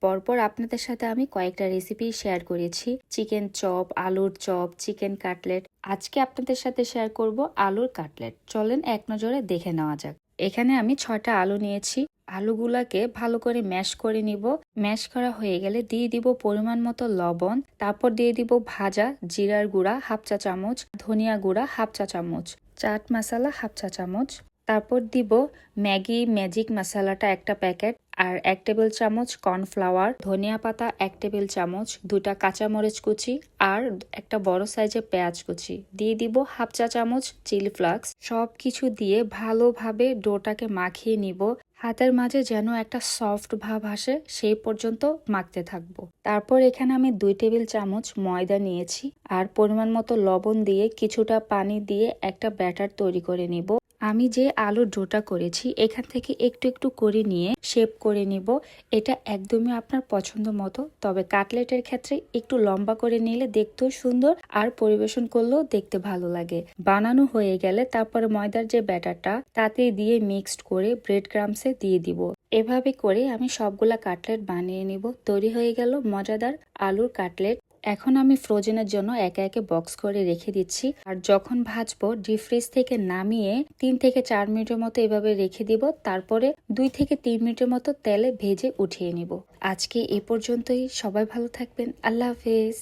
পরপর আপনাদের সাথে আমি কয়েকটা রেসিপি শেয়ার করেছি। চিকেন চপ, আলুর চপ, চিকেন কাটলেট। আজকে আপনাদের সাথে শেয়ার করব আলুর কাটলেট। চলেন এক নজরে দেখে নেওয়া যাক। এখানে আমি 6টা আলু নিয়েছি। আলুগুলাকে ভালো করে ম্যাশ করে নিব। ম্যাশ করা হয়ে গেলে দিয়ে দিব পরিমাণ মতো লবণ, তারপর দিয়ে দিব ভাজা জিরার গুঁড়া হাফ চা চামচ, ধনিয়া গুঁড়া হাফ চা চামচ, চাট মশলা হাফ চা চামচ, তারপর দিব ম্যাগি ম্যাজিক মশলাটা একটা প্যাকেট, আর 1 টেবিল চামচ কর্নফ্লাওয়ার, ধনিয়া পাতা 1 টেবিল চামচ, 2টা কাঁচামরিচ কুচি আর একটা বড় সাইজের পেঁয়াজ কুচি, দিয়ে দিব হাফ চা চামচ চিলি ফ্লেক্স। সব কিছু দিয়ে ভালোভাবে ডোটাকে মাখিয়ে নিব। হাতের মাঝে যেন একটা সফট ভাব আসে সেই পর্যন্ত মাখতে থাকবো। তারপর এখানে আমি 2 টেবিল চামচ ময়দা নিয়েছি আর পরিমাণ মতো লবণ দিয়ে কিছুটা পানি দিয়ে একটা ব্যাটার তৈরি করে নিব। আমি যে আলুর ডোটা করেছি এখান থেকে একটু একটু করে নিয়ে শেপ করে নিব। এটা একদমই আপনার পছন্দ মতো, তবে কাটলেটের ক্ষেত্রে একটু লম্বা করে নিলে দেখতেও সুন্দর আর পরিবেশন করলেও দেখতে ভালো লাগে। বানানো হয়ে গেলে তারপরে ময়দার যে ব্যাটারটা তাতে দিয়ে মিক্সড করে ব্রেড ক্রামসে দিয়ে দিব। এভাবে করে আমি সবগুলা কাটলেট বানিয়ে নিব। তৈরি হয়ে গেল মজাদার আলুর কাটলেট। এখন আমি ফ্রোজেনের জন্য একে একে বক্স করে রেখে দিচ্ছি, আর যখন ভাজবো ডিপ ফ্রিজ থেকে নামিয়ে 3 থেকে 4 মিনিটের মতো এভাবে রেখে দিব। তারপরে 2 থেকে 3 মিনিটের মতো তেলে ভেজে উঠিয়ে নিব। আজকে এই পর্যন্তই। সবাই ভালো থাকবেন। আল্লাহ হাফেজ।